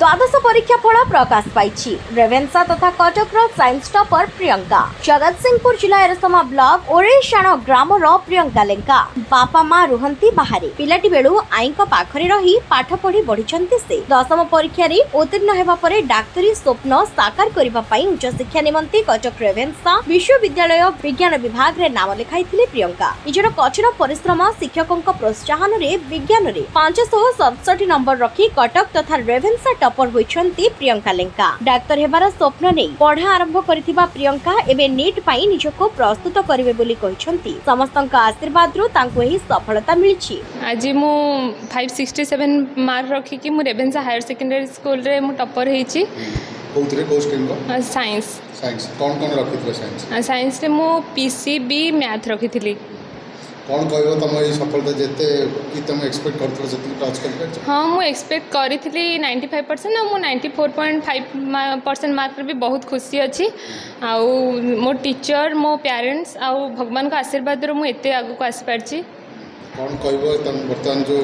द्वादश परीक्षा फल प्रकाश पाई रेवेन्सा तथा कटक साइंस टॉपर प्रियंका जगतसिंहपुर जिला एरसमा ब्लॉक ओरेशाण ग्रामर प्रियंका लेंका बापा माँ रुहंती बाहर पिलाटी बेलू आई पाखरे रही पाठ पढ़ी बढ़िछंती से दशम परीक्षा रे उत्तीर्ण हेबा परे डाक्तरी स्वप्न साकार करिबा पई उच्च शिक्षा निमंते कटक रेवेन्सा विश्वविद्यालय विज्ञान विभाग रे नाम लिखाइथिले प्रियंका निजर कठिन परिश्रम शिक्षकों प्रोत्साहन रे विज्ञान रे 567 नंबर रखी कटक तथा रेवेन्सा टॉपर होइछंती प्रियंका लेंका डाक्तर हेबार स्वप्न नै पढ़ा आरंभ करथिबा प्रियंका एबे नीट पई निजको प्रस्तुत करिवे बोली कहिसंती समस्तक आशीर्वाद रु तांको एही सफलता मिलिछि। आज मु 567 मार्क रखी कि मु रेवेन्सा हायर सेकेंडरी स्कूल रे मु टॉपर हेछि। कोउतरे को स्ट्रीम को साइंस कौन कौन रखिथिले साइंस रे मु पीसीबी मैथ रखिथिली। कौन कहबो तुम ये सफलता जेते कि तुम एक्सपेक्ट करथलो जति टच कर हाँ मु एक्सपेक्ट करिथिली 95% आ मु 94.5% मार्क भी बहुत खुशी अछि आउ मो टीचर मो पेरेंट्स आउ भगवान का आशीर्वाद रो मु एते आगु को आसी पारछि। कौन कहबो तुम वर्तमान जो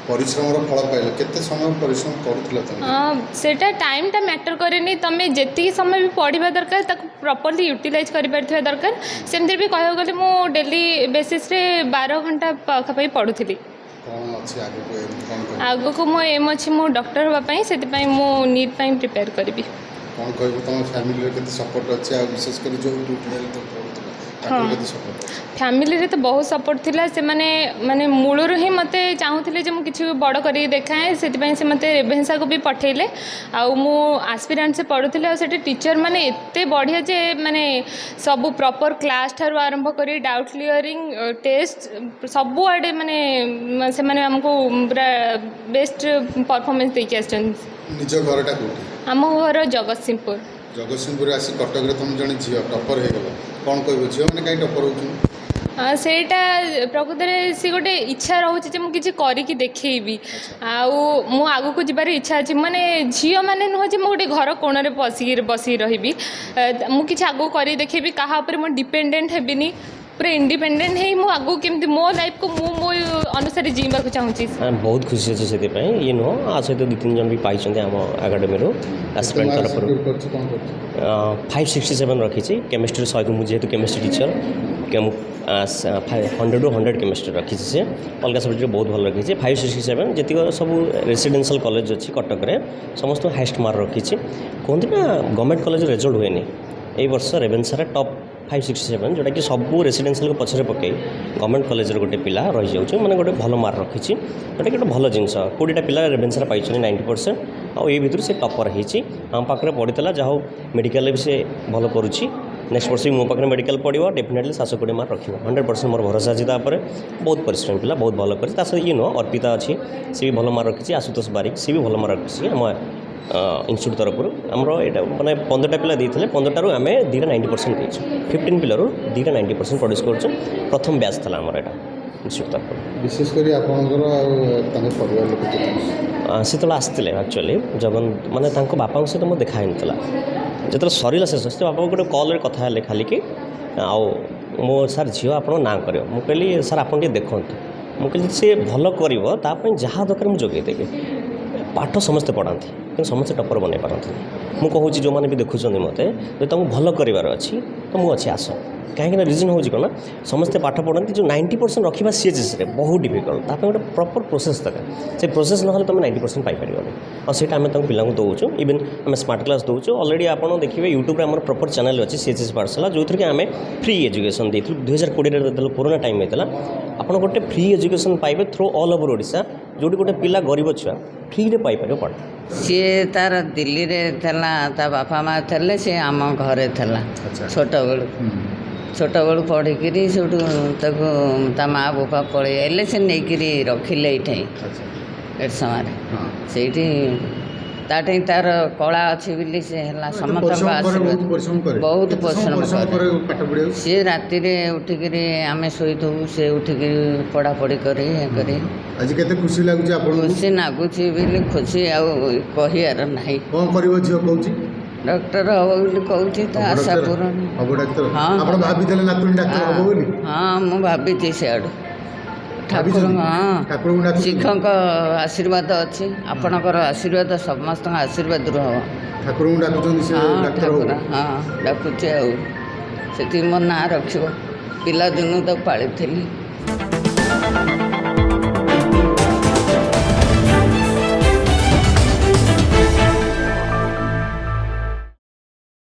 परिश्रम रो फल पाइलो केते समय परिश्रम करथलो तुम सेटा टाइम टा मैटर करेनी तमे जेति समय भी पढ़िबा दरकार ताको प्रॉपर्ली यूटिलाइज करि पारथिबा दरकार सेमतिर भी कहयो गले मु डेली बेसिस रे 12 घंटा पाखा पढ़ुथिली। कौन अछि आगु को कौन आगु को मो एम अछि मु डॉक्टर होबा पई सेति पई मु नीट पई प्रिपेयर करबी। कौन कहबो तुम फैमिली रे केते सपोर्ट अछि आ विशेष कर जो ट्यूटोरियल तो पढ़ुथलो ताको केते सपोर्ट फैमिली रे तो बहुत सपोर्ट थिला से माने मूलरू ही मते चाहूथिले जे मु किछि बड़ करी देखाए सेति पई से मते रेवेन्सा को भी पठेइले आ मु एस्पिरेंट से पढुथिले आ सेठी टीचर माने एते बढ़िया जे माने सब प्रॉपर क्लास थारु आरंभ करी डाउट क्लियरिंग टेस्ट सब आडे माने से माने हमको पूरा बेस्ट परफॉर्मेंस देके आछन। निज घरटा कोठी हम घर जगतसिंहपुर आसी कटक रे तुम जने झियो टॉपर हे गेला कौन कहबो झियो माने काई टॉपर होछु सेटा प्रकृत में सी गोटे इच्छा रोचे जे मुझे करी देखी आगु को जबार इच्छा अच्छी माने झील मैंने नुह जे गोटे घर कोण बसी रही मुझे आगु कर देखेबी क्या मुझे डिपेंडेंट हेबिनी पूरा इंडिपेंडेंट है मु आगु केमती मो लाइफ को मो अनुसार जीवा चाहूँगी। बहुत खुशी अच्छे से ये नुह आ सहित 2-3 जन भी पाई आम एकाडेमी एस्पिरेंट तरफ 567 रखी केमिस्ट्री 100 को मुझे केमिस्ट्री टीचर 100 to 100 केमिस्ट्री रखी से अलग सब्जेक्ट बहुत भल रखी 567 जी सब रेसिडेंशियल कॉलेज अच्छी कटक समस्त हाइस्ट मार्क रखी कहते ना गवर्नमेंट कॉलेज रिजल्ट हुए यही वर्ष रेवेन्सा टॉप 567 जोटा कि सब रेसिडेंशियल को पछरे पकई गवर्नमेंट कॉलेज गोटे पिला रही जाऊँ मैंने गोटे भल मार्क रखी जोटा कि गोटे भल जिनस 20टा पिला रेवेन्सा पाई 90% और ये भितर से टॉपर होती आम पाखे पढ़ीला जहाँ मेडिकल भी से भल करुच्ची नेक्स्ट वर्ष मो पाखे मेडिकल पढ़ो डेफिनेटली 720 मार्क रखियो 100% मोर भरोसा अच्छी बहुत परिश्रम पिला बहुत भल कर ये नुह अर्पिता अच्छी सी भी भल मार्क रखी आशुतोष बारिक सी भी भल मार्क रखी आम इन्स्टिट्यूट तरफ आमर यहाँ मैंने 15टा पिला देते 15टारू आम 2टा 90% देचु 15 पिलू 2टा 90% प्रोड्यूस कर प्रथम बैच था आमर यहाँ इन्स्टिट्यूट तरफ विशेषकर आप से आसते एक्चुअली जगन माने बापा सहित मो देखा होता जो सरला शेष बापा गोटे कल कथा खाली कि आओ मो सार झील आप ना कर मुझे सार आप देखु मुझे सी भल कर जहाँ दरकार मुझे जोगेदेवी पाठ समस्ते पढ़ाती कि समस्ते टॉपर बन पारती मुझे कहूँ जो मैंने भी देखुं मत जो तुमको भल कर अच्छी तो मुझे आस कहीं रिजन हो कौन समस्ते पाठ पढ़ती जो 90% रखा सीएचएस बहुत डिफिकल्ट ताप गोटे प्रॉपर प्रोसेस दरकार से प्रोसेस ना तुम 90% पाइपर और सीटा आम पिला दौचु इवन आम स्मार्ट क्लास दौचु अलरेडी आप देखिए यूट्यूब आम प्रॉपर चैनल अच्छी सीएचएस पाठशाला जो थी आम फ्री एजुकेशन देती 2020 पुराना टाइम होता आप गोटे फ्री एजुकेशन पाइबे थ्रू ऑल ओवर ओडिशा जो गोटे पिला गरीब छुआ फ्री रे पाइपर पढ़ सी तार दिल्ली रे थला ता बापा माँ थे सी आम घरे थला छोट बेलू पढ़िकी ता माँ बापा पलि आए से नहीं रखिले ये समय से ताटे तार कला अच्छी बोली से है समस्त आशीर्वाद बहुत परिश्रम कर सी राति उठिक आम शोथु से उठिक पढ़ापढ़ी करी खुशी लगुच बोली खुशी आर ना डॉक्टर हम बोली कहूँ आशा पूर्ण हाँ हाँ मुझे भाभी सियाड़ ଠାକୁର ଠାକୁରଙ୍କୁ ଡାକୁଛନ୍ତି? ଶିକ୍ଷକଙ୍କ ଆଶୀର୍ବାଦ ଅଛି, ଆପଣଙ୍କର ଆଶୀର୍ବାଦ ସମସ୍ତଙ୍କ ଆଶୀର୍ବାଦରୁ ହେବ। ଠାକୁରଙ୍କୁ ଡାକୁଛନ୍ତି ସେ ହଁ ଡାକ୍ତର ଠାକୁର ହବ। ହଁ ଡାକୁଛି ଆଉ ସେତିକି ମୋ ନାଁ ରଖିବ। ପିଲାଦିନୁ ତାକୁ ପାଳିଥିଲି।